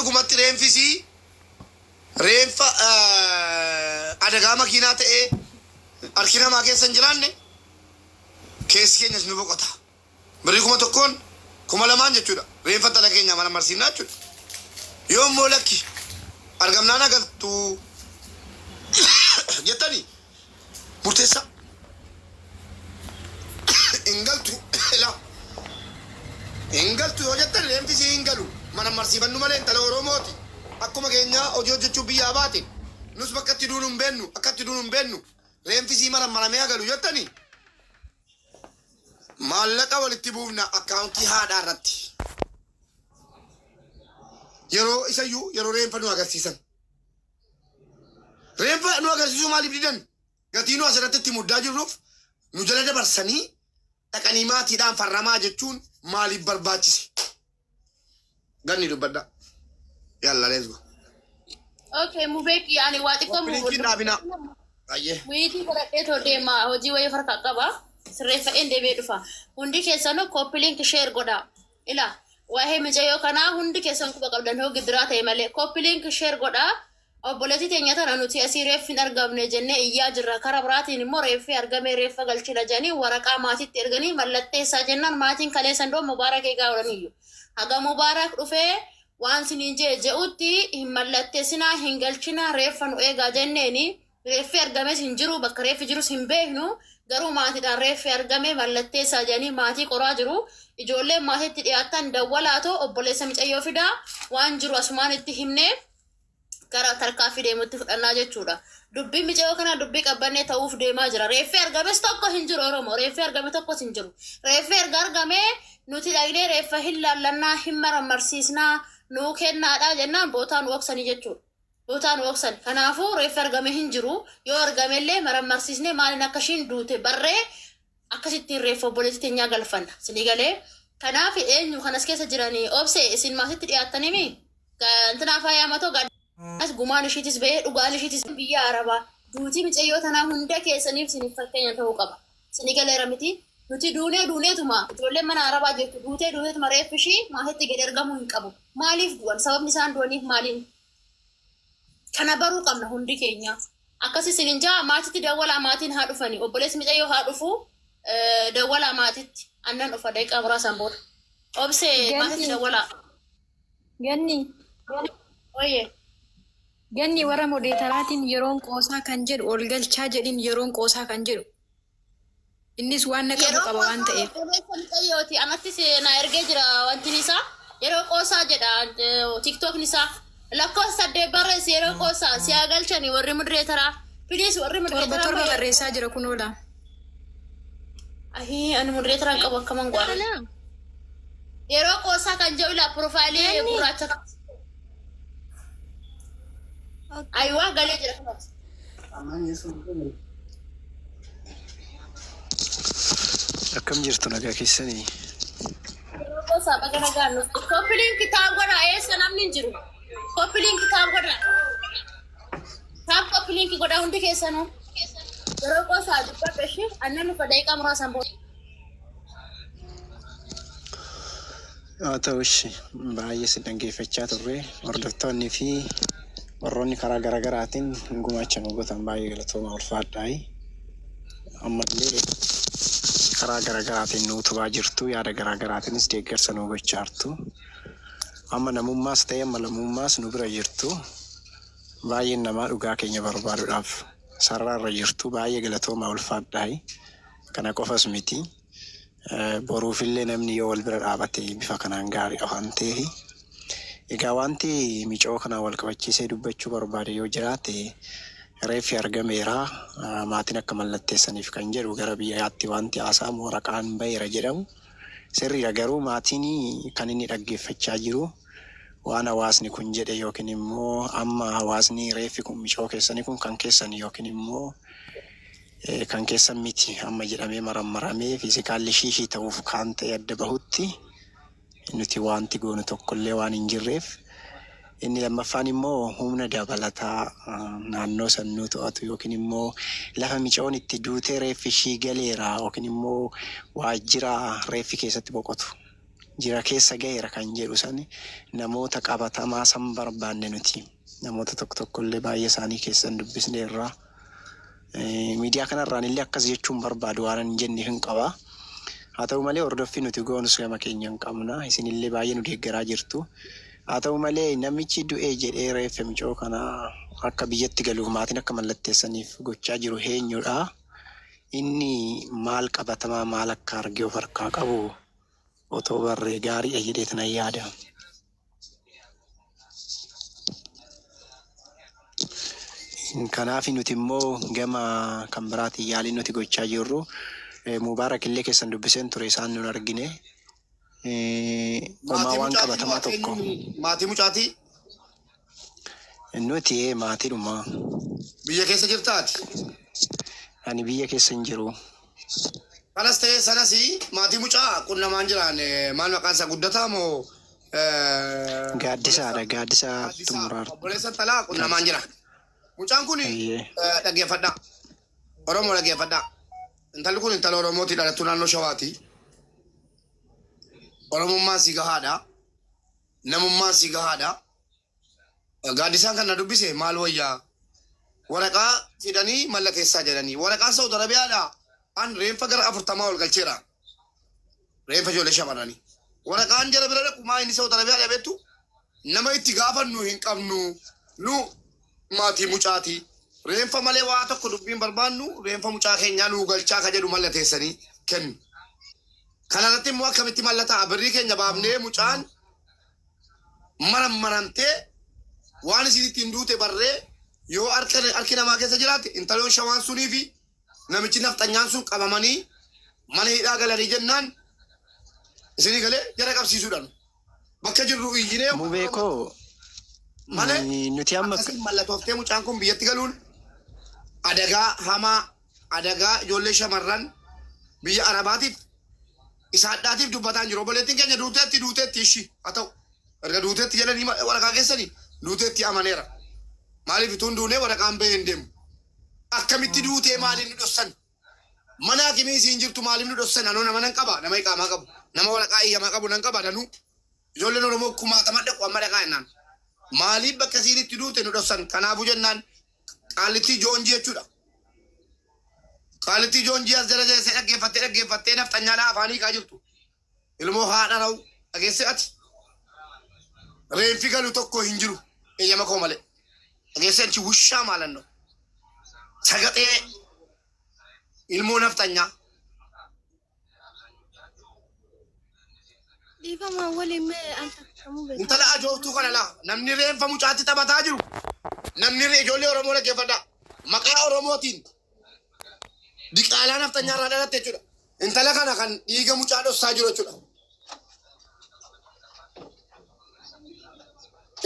dhugumatti reenfisii reenfa adagaa makiinaa ta'ee harki namaa keessa hin jiraanne keessi keenyas nu boqota. Birrii 1,000 2,000 jechuudha. Reenfa dhala keenya mana marsiifnaa jechuudha. Yoo immoo lakki argamnaan agartu jettanii murteessaa Ingaltu yoo jettan reenfisii hingalu mana marsiifannu malee intala Oromooti. Akkuma keenya hojii hojjechuu biyyaa baate nus bakka itti duunu hin beennu akkatti duunu hin beennu reenfisii mana maramee agalu jettanii maallaqa walitti buufna akkaawuntii haadhaa irratti yeroo isayyuu yeroo reenfa nu agarsiisan reenfa nu agarsiisuu maaliif didan gatii nu asirratti itti muddaa jirruuf nu jala dabarsanii dhaqanii maatiidhaan farramaa jechuun maaliif barbaachise? Ganni dubbadda. Yalla let's go. Okay, mubeki yani wati ko mubeki nabina. Ayye. Witi godhadhee too deema hojii wayii farka qaba. Sirreeffa deebee dhufa. Hundi keessanuu copy link share godha. Ila waa'ee mijaayoo kanaa hundi keessan quba qabdan hoo gidiraa ta'e malee copy link share godha. Obboleetti teenya tana nuti asii reeffi hin argamne jennee iyyaa jirra. Karaa biraatiin immoo reeffi argamee reeffa galchina jedhanii waraqaa maatiitti erganii mallatteessaa jennaan maatiin kaleessan doo mubaarak eegaa oolaniyyuu. Haga mubaarak dhufee waan siniin je'utti hin mallatteessinaa hin galchinaa reeffa nu eegaa jenneeni reeffi argames hin jiru bakka reeffi jirus hin beeknu garuu maatiidhaan reeffi argamee mallatteessaa jedhanii maatii qoraa jiru. Ijoolleen maatiitti dhiyaatan dawwalaatoo obboleessa micayyoo fidaa waan jiru asumaan itti himnee gara tarkaanfii deemutti fudhannaa jechuudha. Dubbii micayyoo kana dubbii qabbannee ta'uuf deemaa jira. Reeffi argames tokko hin jiru Oromoo. Reeffi argame tokkos hin jiru. Reeffi argame nuti dhaqnee reeffa hin laallannaa hin marammarsiisnaa nuu kennaadhaa jennaan bootaa nu oksanii jechuudha. Bootaa nu oksan. Kanaafuu reeffi argame hin jiru. Yoo argamellee marammarsiisnee maaliin akka ishiin duute barree akkasittiin reeffa obboleetti teenyaa galfanna. Sinii galee kanaaf eenyu kanas keessa jiranii obsee isin maasitti dhiyaattanii intinaaf hayyamatoo as gumaan ishiitis ba'ee dhugaan ishiitis biyya Arabaa duutii micayyoo tanaa hunda keessaniif siniif fakkeenya ta'uu qaba. Sinii galeera miti nuti duuneetuma ijoolleen mana Arabaa jirtu duuteetuma reeffi ishii maasitti gad ergamuu hin qabu. Maaliif du'an? Sababni isaan du'aniif maaliin? Kana baruu qabna hundi keenya. Akkasii sinin jaa maatitti dawwalaa maatiin haa dhufanii obboleessi micayyoo haa dhufu dawwalaa maatitti annan dhufa daqiiqaa muraasaan booda. Obsee maatitti dawwalaa. Ganni. Oye. Ganni warra modeetaraatiin yeroon qoosaa kan jedhu ol galchaa jedhin yeroon qoosaa kan jedhu. Innis waan naqabu qaba waan ta'eef. Micayooti amattis na ergee jira wanti isaa yeroo qoosaa jedha TikTok isaa. Lakkoofsa 8 barreessi yeroo qoosaa si haa galchanii warri modeetaraa. Please warri modeetaraa. Torba barreessaa jira kun oola. Ani modeetaraan qabu akkaman gwaara. Yeroo qoosaa kan jedhu la profaayilii gurraacha qaba. Aywa galee jira kunuun. Akkam jirtu nagaa keessanii? Yeroo saaba gara gaannu. Koppiliin kitaaba godhaa eessa namni hin jiru. Koppiliin kitaaba godhaa. Taab koppiliin godhaa hundi keessanuu. Yeroo qoosaa dubbadha ishee annan nufa daqiiqaa muraasaan booda. Haa ta'us baay'ee si dhaggeeffachaa turre hordoftoonni fi warroonni karaa garaagaraatiin gumaacha nu gootan baay'ee galatooma ulfaadhaayi. Ammallee karaa garaagaraatiin nu utubaa jirtu yaada garaagaraatiinis deeggarsa nu gochaa jirtu. Amma namummaas ta'e amma lammummaas nu bira jirtu. Baay'een namaa dhugaa keenya barbaaduudhaaf sararaarra jirtu baay'ee galatooma ulfaadhaayi. Kana qofas miti. Boruufillee namni yoo wal bira dhaabate bifa kanaan gaarii waan ta'eef egaa wanti miicoo kana wal qabachiisee dubbachuu barbaade yoo jiraate reeffi argameera maatiin akka mallatteessaniif kan jedhu gara biyyaatti wanti haasa'amu waraqaan baheera jedhamu sirriidha garuu maatiin kan inni dhaggeeffachaa jiru waan hawaasni kun jedhe yookiin immoo amma hawaasni reeffi kun miicoo keessanii kun kan keessanii yookiin immoo kan keessan miti amma jedhamee marammaramee fiizikaalli shiishii ta'uuf kan ta'e adda bahutti nuti wanti goonu tokkollee waan hin jirreef inni lammaffaan immoo humna dabalataa naannoo sannuu to'atu yookiin immoo lafa miicoon itti duutee reeffi ishii galeera yookiin immoo waajjira reeffi keessatti boqotu jira keessa gaheera kan jedhu sani namoota qabatamaa san barbaanne nuti. Namoota tokkollee baay'ee isaanii keessan dubbisne irraa miidiyaa kanarraan illee akkas jechuun barbaadu waan hin jenne hin qaba. Haa ta'u malee hordoffi nuti goonus gama keenya hin qabna. Isinillee baay'ee nu deeggaraa jirtu. Haa ta'u malee namichi du'ee jedhee reeffa mucoo kana akka biyyatti galuuf maatiin akka mallatteessaniif gochaa jiru eenyudha? Inni maal qabatamaa maal akka argee of harkaa qabu otoo barree gaariidha jedheetan yaada. Kanaaf nuti immoo gama kan biraatiin yaaliin nuti gochaa jirru Mubaarak illee keessan dubbiseen ture isaan nun argine. Homaa waan qabatamaa tokko. Maatii mucaatii? Nuti maatiidhuma. Biyya keessa jirtaati? Ani biyya keessa hin jiru. Kanas ta'ee sanas maatii mucaa qunnamaan jiraan maal maqaan isaa guddataa moo? Gaaddisaadha. Gaaddisaa Xumuraar. Obboleessa talaa qunnamaan jira. Mucaan kun dhaggeeffadhaa. Oromoo dhaggeeffadhaa. Intalli kun intala Oromooti dhalattuu naannoo Shawaati. Oromummaan si gahaadha. Namummaan si gahaadha. Gaaddisaan kan na dubbise maal wayyaa? Waraqaa fidanii mallatteessaa jedhanii. Waraqaan Saudi Arabiyaadhaa an reeffa gara 40 ol galcheera. Reeffa ijoollee shamarranii. Waraqaan jara bira dhaqu maa inni Saudi Arabiyaadhaa beektu nama itti gaafannu hin qabnu. Nu maatii mucaati. Reeffa malee waa tokko dubbiin barbaannu reeffa mucaa keenyaa nu galchaa ka jedhu mallatteessanii kennu. Kanarratti immoo akkamitti mallataa birrii keenya baafnee mucaan maramtee waan isinitti hin duute barree yoo harki namaa keessa jiraate intaloon shawaan sunii fi namichi nafxanyaan sun qabamanii mana hidhaa galanii jennaan isinii galee jara qabsiisuudhaan bakka jirru iyyinee Mubeekoo malee nuti amma akkasiin mallatooftee mucaan kun biyyatti galuun adagaa hamaa adagaa ijoollee shamarran biyya Arabaatiif isaadhaatiif dubbataan jiru. Obboleettiin keenya duuteetti ishii haa ta'u erga duuteetti jedhanii waraqaa keessanii duuteetti amaneera. Maaliif ituun duunee waraqaan bahee hin deemu? Akkamitti duutee maaliif nu dhossan? Mana hakimii isiin jirtu maaliif nu dhossan? Anoo nama nan qaba, nama iqaamaa qabu, nama waraqaa iyyamaa qabu nan qaba danuu. Ijoolleen Oromoo kumaatama dhaqu amma dhaqaa jennaan. Maaliif bakka isiin itti duute nu dhossan? Kanaafuu jennaan qaalittii joonjii jechuudha. Qaalittii joonjii as jala jeesee dhaggeeffattee nafxanyaadhaa afaanii kaa jirtu. Ilmoo haadha ra'u dhageesse ati. Reenfi galu tokko hin jiru eeyyama koo malee. Dhageesse achi wushaa maalanno. Sagaxee ilmoo nafxanyaa. Dhiifama waliin antakamuu beeku. Intala ajooftuu kana laa namni reenfa mucaatti taphataa jiru. Namni ijoollee Oromoo dhaggeeffadhaa. Maqaa Oromootiin diqaalaa nafxanyaa irraa dhalatte jechuudha. Intala kana kan dhiiga mucaa dhossaa jiru jechuudha.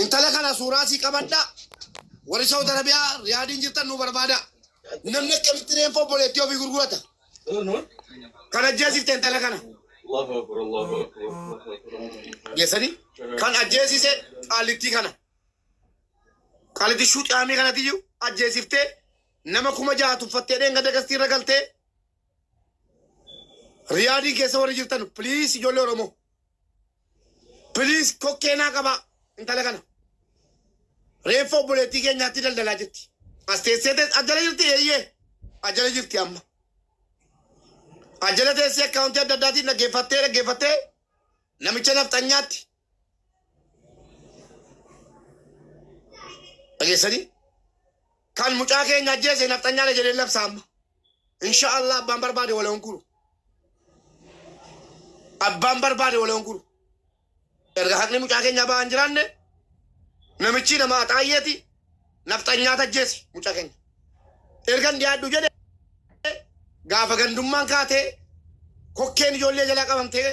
Intala kana suuraa sii qabadhaa. Warri Saudi Arabiyaa Riyaadiin jirtan nu barbaada. Namni akkamitti reenfa obboleettii ofii gurgurata. Kan ajjeesifte intala kana. Geessanii kan ajjeesise qaalittii kana. Qaalittii shuuxaamii kanatti jiru ajjeesiftee nama 6,000 tuffattee dheenga dagastii irra galtee Riyaadii keessa warri jirtan piliis ijoollee Oromoo piliis kokkeenaa qaba intala kana reeffa obboleettii keenyaatti daldalaa jirti. As teessee ajjala jirti eeyyee ajjala jirti amma ajjala teessee akkaawuntii adda addaatiin dhaggeeffattee namicha nafxanyaatti dhageessanii kan mucaa keenya ajjeese nafxanyaadha jedhee labsa amma. Inshaallah abbaan barbaade wala hunkuru. Abbaan barbaade wala hunkuru. Erga haqni mucaa keenya ba'an jiraanne namichi nama xaayyeeti nafxanyaata ajjeese mucaa keenya. Ergan dhiyaadhu jedhe gaafa gandummaan kaatee kokkeen ijoollee jalaa qabamtee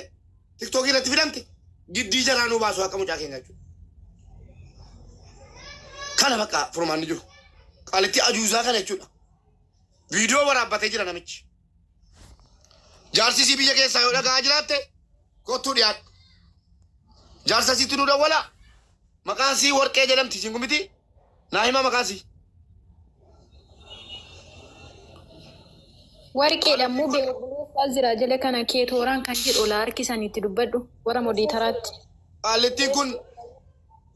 tiktookii irratti fidamte giddii jaraa nuu baasu akka mucaa keenya jechuudha. Kana bakka furmaanni jiru. Qaalittii ajuuzaa kana jechuudha. Viidiyoo waraabbatee jira namichi. Jaarsisii biyya keessaa yoo dhagaa jiraatte kottuu dhiyaadhu. Jaarsasiitti nu dawwala. Maqaan sii warqee jedhamti siin gumiti. Naa hima maqaan sii. Warqeedha muu beeku Azira jala kana keetooraan kan jedhu ola harkisanitti dubbadhu warra moditaraatti. Qaallitti kun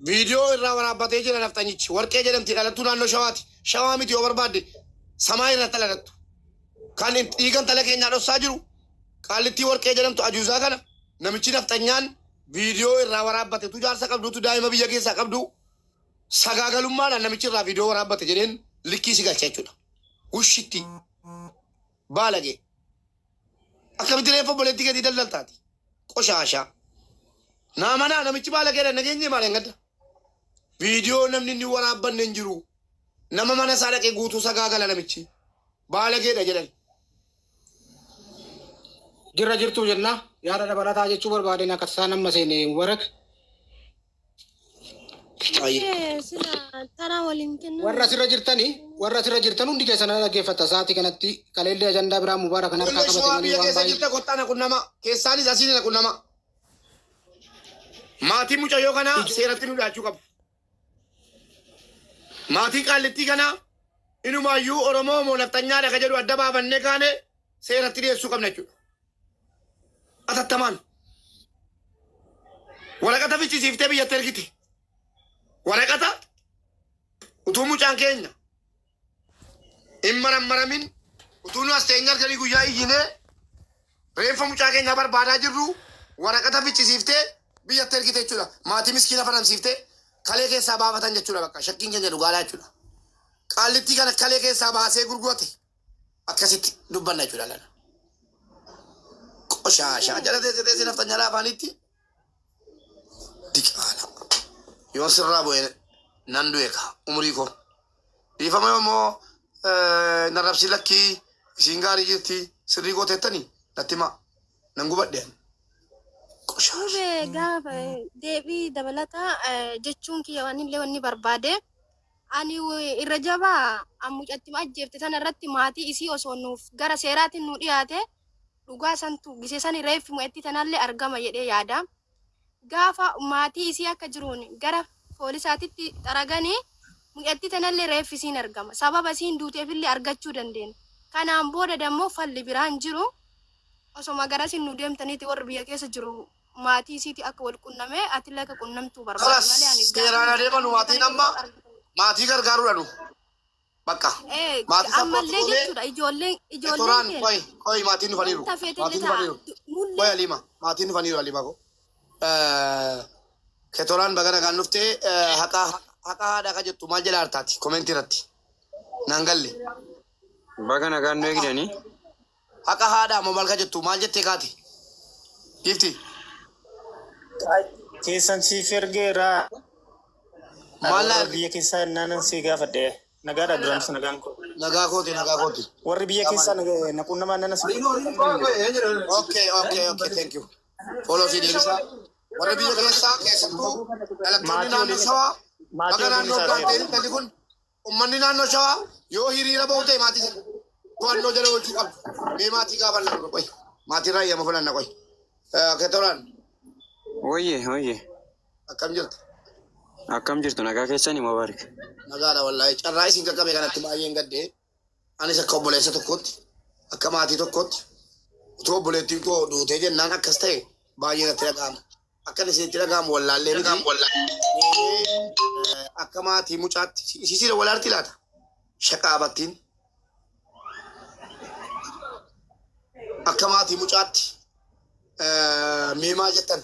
viidiyoo irraa waraabbatee jira naftanyichi warqee jedhamti dhalattuu naannoo shawaati. Shawaa miti yoo barbaadde samaa irratti dhalattu. Kan dhiigan tala keenyaa dhossaa jiru qaallitti warqee jedhamtu ajuuzaa kana namichi naftanyaan viidiyoo irraa waraabbatetu jaarsa qabdutu daa'ima biyya keessaa qabdu sagaagalummaadhaan namichi irraa viidiyoo waraabbate jedheen likkii si galcha jechuudha. Ushitti baalagee akkamitti reeffa boleetti gadi daldaltaati qoshaashaa naamanaa namichi baalageedha nageenye maal hin gadda viidiyoo namni inni waraabbanne hin jiru nama mana isaa dhaqee guutuu sagaagala namichi baalageedha jedhan. Jirra jirtu jenna yaada dabalataa jechuu barbaadeen akka isaan amma seene waraq warra sirra jirtan hundi keessan dhaggeeffata sa'aatii kanatti kaleellee ajandaa biraa mubaaraa kan harkaa qabatanii waan baay'ee jirta qottaana kunnama keessaanis asiin na kunnama maatii mucayyoo kanaa seeratti nu dhaachuu qabu. Maatii qaallittii kanaa inumaayyuu Oromoo moo naftanyaadha ka jedhu adda baafannee kaane seeratti dhiyeessuu qabna jechuudha. Atattamaan waraqata fichisiiftee biyyatti ergite waraqata utuu mucaan keenya hin maramin utuu nu as teenye arganii guyyaa iyyinee reeffa mucaa keenya barbaadaa jirru waraqata fichisiiftee biyyatti ergite jechuudha. Maatii miskiina fanamsiiftee kalee keessaa baafatan jechuudha. Bakka shakkiin keenya dhugaadhaa jechuudha. Qaallittii kana kalee keessaa baasee gurgurate akkasitti dubbanna jechuudha. Lana qoshaashaa jala teessee naftanyaa afaanitti diqaala yoo sirraa bu'ee nan du'eeka umurii koo dhiifama yoommoo narrabsi lakkii isiin gaarii jirti sirrii koo teettanii natti himaa nan gubadheen. Ure gaafa deebii dabalataa jechuun kiyya waan illee wanni barbaade ani irra jabaa mucatti ajjeefte tana irratti maatii isii osoo nuuf gara seeraatiin nu dhiyaate dhugaa santu giseessan reeffi mu'etti tanallee argama jedhee yaada. Gaafa maatii isii akka jiruun gara poolisaatitti xaraganii mu'etti tanallee reeffi isiin argama. Sababa isiin duuteefillee argachuu dandeenya. Kanaan booda dammoo falli biraan jiru osoma gara isin nu deemtaniiti warri biyya keessa jiru maatii isiiti akka wal qunnamee ati akka qunnamtuu barbaadu malee ani seeraan adeeman maatiin amma maatii gargaaruudha nu bakka maatii ammallee jechuudha ijoolleen koy maatiin dhufaniiru koy alima maatiin dhufaniiru alima ko ketoraan bagana kan dhuftee haqa haadha ka jettu maal jedha artaati komentii irratti naan galle bagana kan nu eegdanii haqa haadha moo maal ka jettu maal jettee kaati gifti keessan siif ergeera maal biyya keessaa naanan si gaafadhe nagaadha duramsa nagaan koo nagaa kooti warri biyya keessaa naqunnamaa nana si okay thank you follow si deemsa warri biyya keessaa keessattuu dhalattoonni naannoo shawaa baga naannoo gaantee intalli kun ummanni naannoo shawaa yoo hiriira ba'u ta'e maatii to'annoo jala oolchuu qabdu mee maatii gaafanna qoy maatii raayyaa fulanna qoy ketoraan Oye. Akkam jirtu nagaa keessanii mubaarak. Nagaadha wallahi carraa isin qaqqabe kanatti baay'een gaddee anis akka obboleessa tokkootti akka maatii tokkootti utuu obboleettiin koo duutee jennaan akkas ta'e baay'ee natti dhaga'ama. Akkan isinitti dhaga'amu wallaallee miti akka maatii mucaatti isiisiidha walaarti laata shaqaabattiin akka maatii mucaatti meemaa jettan.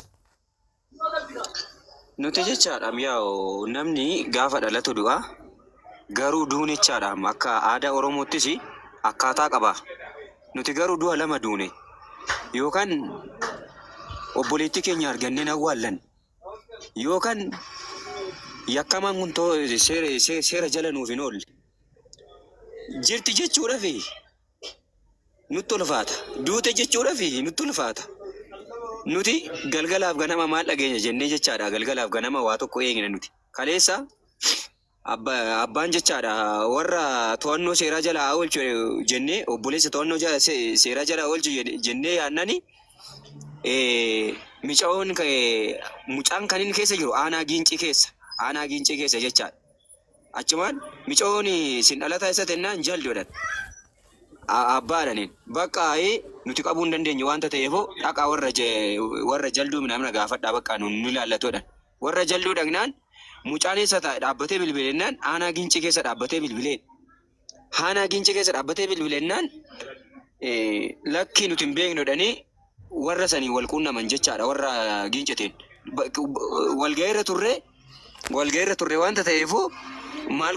Nuti jechaadha mi'aawu namni gaafa dhalatu du'a garuu duun jechaadha akka aadaa Oromoottis akkaataa qaba. Nuti garuu du'a lama duune yookaan obboleettii keenya arganneen awwaallan yookaan yakkamaan kun seera jala nuuf hin oolle jirti jechuudhaaf nutti ulfaata duute jechuudhaaf nutti ulfaata. Nuti galgalaaf ganama maal dhageenya jennee jechaadha galgalaaf ganama waa tokko eegna nuti kaleessa abbaan jechaadha warra to'annoo seeraa jala oolchu jennee obboleessa to'annoo seeraa jala oolchu jennee yaannani mucaan kan inni keessa jiru aanaa giincii keessa jechaadha achumaan micoon sin dhalataa isa tennaan jaldoodhan abbaadhaniin bakka nuti qabuu hin dandeenye wanta ta'eefoo dhaqaa warra jalduu minamna gaafadhaa bakka nu ilaallatoodhaan warra jalduu dhagnaan mucaan eessa dhaabbatee bilbilennaan aanaa gincii keessa dhaabbatee bilbileen aanaa gincii keessa dhaabbatee bilbilennaan lakkii nuti hin beeknodhanii warra sanii wal quunnaman jechaadha warra ginceteen walga'iirra turre wanta ta'eefoo maal